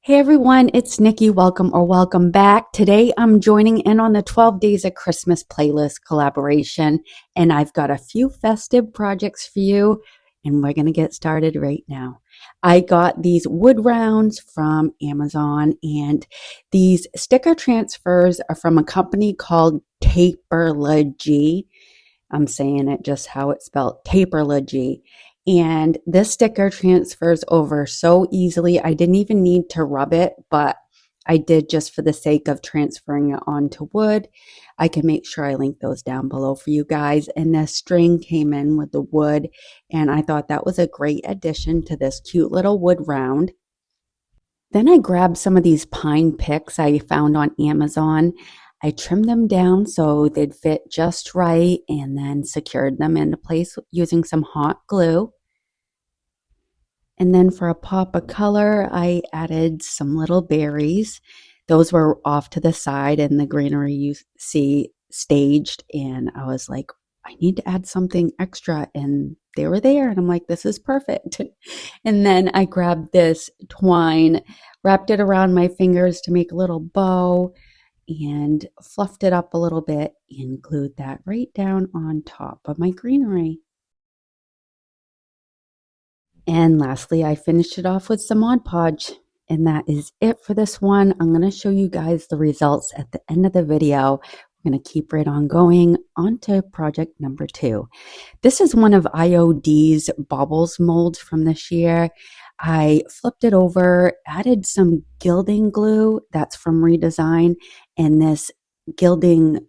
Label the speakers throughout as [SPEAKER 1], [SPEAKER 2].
[SPEAKER 1] Hey everyone, it's Nikki. Welcome back. Today I'm joining in on the 12 Days of Christmas playlist collaboration, and I've got a few festive projects for you, and we're going to get started right now. I got these wood rounds from Amazon, and these sticker transfers are from a company called Taperlogy. I'm saying it just how it's spelled, Taperlogy. And this sticker transfers over so easily. I didn't even need to rub it, but I did just for the sake of transferring it onto wood. I can make sure I link those down below for you guys. And the string came in with the wood, and I thought that was a great addition to this cute little wood round. Then I grabbed some of these pine picks I found on Amazon. I trimmed them down so they'd fit just right and then secured them into place using some hot glue. And then for a pop of color, I added some little berries. Those were off to the side in the greenery you see staged. And I was like, I need to add something extra. And they were there. And I'm like, this is perfect. And then I grabbed this twine, wrapped it around my fingers to make a little bow, and fluffed it up a little bit and glued that right down on top of my greenery. And lastly, I finished it off with some Mod Podge. And that is it for this one. I'm going to show you guys the results at the end of the video. We're going to keep right on going on to project number 2. This is one of IOD's baubles molds from this year. I flipped it over, added some gilding glue that's from Redesign, and this gilding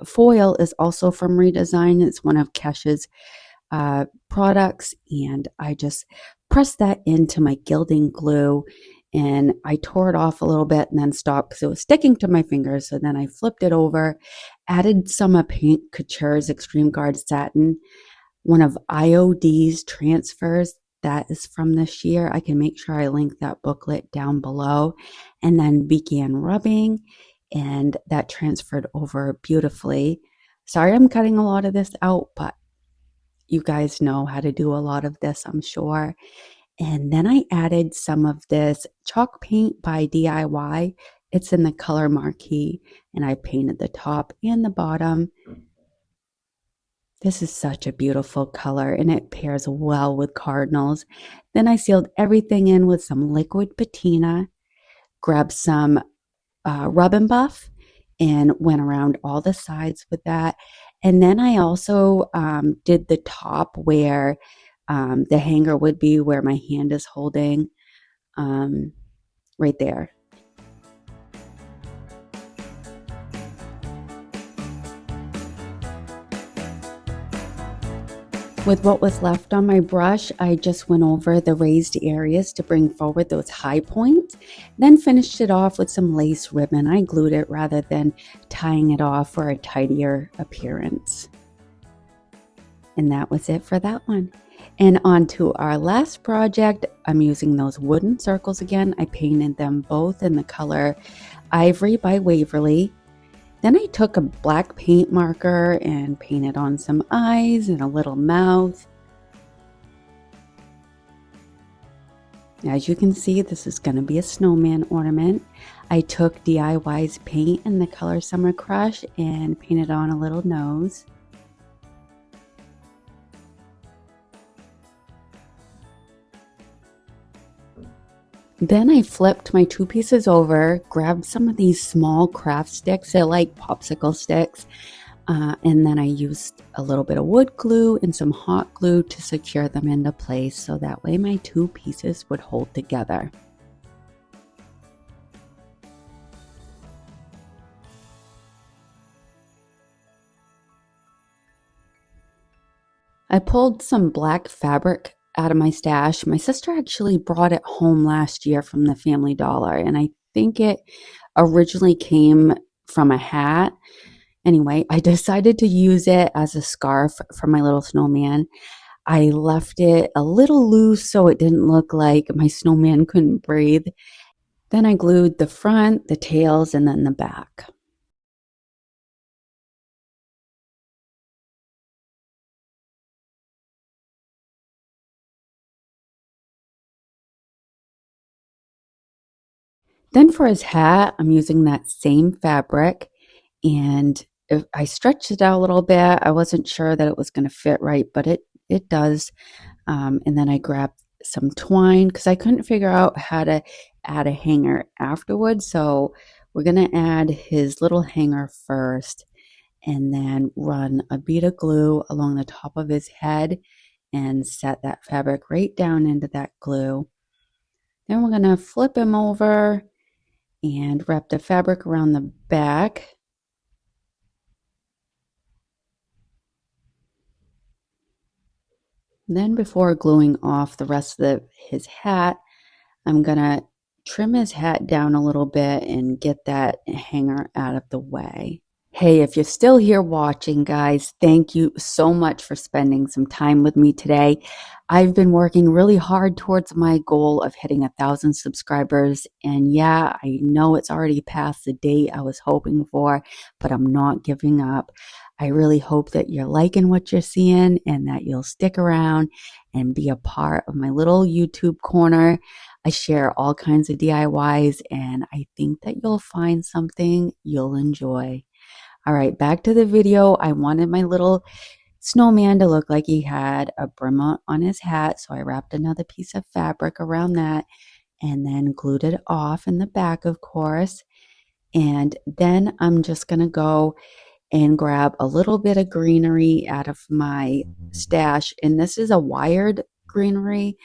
[SPEAKER 1] foil is also from Redesign. It's one of Kesh's products, and I just pressed that into my gilding glue, and I tore it off a little bit and then stopped because it was sticking to my fingers. So then I flipped it over, added some of Paint Couture's Extreme Guard Satin, one of IOD's transfers that is from this year. I can make sure I link that booklet down below, and then began rubbing, and that transferred over beautifully. Sorry I'm cutting a lot of this out, but you guys know how to do a lot of this, I'm sure. And then I added some of this chalk paint by DIY. It's in the color Marquee, and I painted the top and the bottom. This is such a beautiful color, and it pairs well with cardinals. Then I sealed everything in with some liquid patina, grabbed some Rub and Buff, and went around all the sides with that. And then I also did the top where the hanger would be, where my hand is holding, right there. With what was left on my brush, I just went over the raised areas to bring forward those high points, then finished it off with some lace ribbon. I glued it rather than tying it off for a tidier appearance. And that was it for that one. And on to our last project. I'm using those wooden circles again. I painted them both in the color Ivory by Waverly. Then I took a black paint marker and painted on some eyes and a little mouth. As you can see, this is going to be a snowman ornament. I took DIY's paint in the color Summer Crush and painted on a little nose. Then I flipped my 2 pieces over, grabbed some of these small craft sticks. They're like popsicle sticks. And then I used a little bit of wood glue and some hot glue to secure them into place, so that way my 2 pieces would hold together. I pulled some black fabric out of my stash. My sister actually brought it home last year from the Family Dollar, and I think it originally came from a hat. Anyway, I decided to use it as a scarf for my little snowman. I left it a little loose so it didn't look like my snowman couldn't breathe. Then I glued the front, the tails, and then the back. Then for his hat, I'm using that same fabric, and I stretched it out a little bit. I wasn't sure that it was going to fit right, but it does. And then I grabbed some twine because I couldn't figure out how to add a hanger afterwards. So we're going to add his little hanger first and then run a bead of glue along the top of his head and set that fabric right down into that glue. Then we're going to flip him over and wrap the fabric around the back. Then before gluing off the rest of his hat, I'm going to trim his hat down a little bit and get that hanger out of the way. Hey, if you're still here watching, guys, thank you so much for spending some time with me today. I've been working really hard towards my goal of hitting 1,000 subscribers. And yeah, I know it's already past the date I was hoping for, but I'm not giving up. I really hope that you're liking what you're seeing and that you'll stick around and be a part of my little YouTube corner. I share all kinds of DIYs, and I think that you'll find something you'll enjoy. All right, back to the video. I wanted my little snowman to look like he had a Prima on his hat, so I wrapped another piece of fabric around that and then glued it off in the back, of course. And then I'm just going to go and grab a little bit of greenery out of my stash. And this is a wired greenery.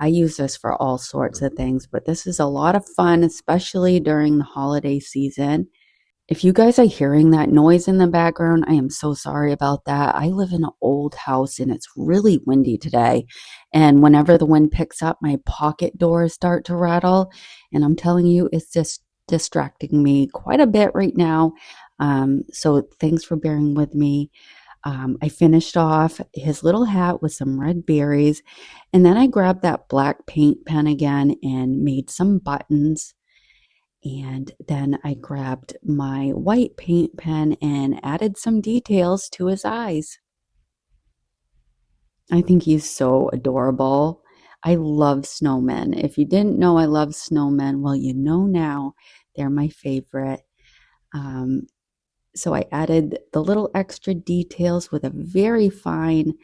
[SPEAKER 1] I use this for all sorts of things, but this is a lot of fun, especially during the holiday season. If you guys are hearing that noise in the background, I am so sorry about that. I live in an old house and it's really windy today. And whenever the wind picks up, my pocket doors start to rattle. And I'm telling you, it's just distracting me quite a bit right now. So thanks for bearing with me. I finished off his little hat with some red berries. And then I grabbed that black paint pen again and made some buttons. And then I grabbed my white paint pen and added some details to his eyes. I think he's so adorable. I love snowmen. If you didn't know I love snowmen, well, you know now. They're my favorite. So I added the little extra details with a very fine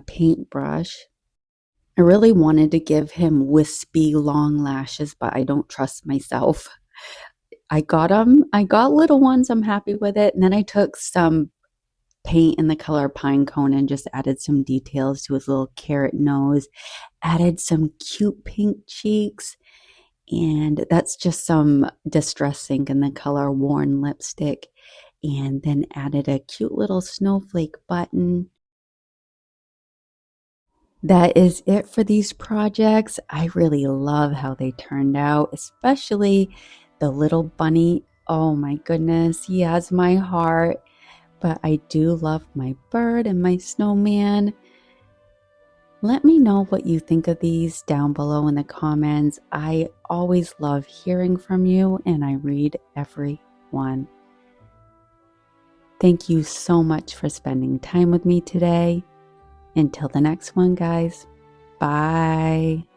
[SPEAKER 1] paintbrush. I really wanted to give him wispy long lashes, but I don't trust myself. I got them. I got little ones. I'm happy with it. And then I took some paint in the color pine cone and just added some details to his little carrot nose. Added some cute pink cheeks. And that's just some distress ink in the color worn lipstick. And then added a cute little snowflake button. That is it for these projects. I really love how they turned out, especially the little bunny. Oh my goodness, he has my heart. But I do love my bird and my snowman. Let me know what you think of these down below in the comments. I always love hearing from you and I read every one. Thank you so much for spending time with me today. Until the next one, guys. Bye.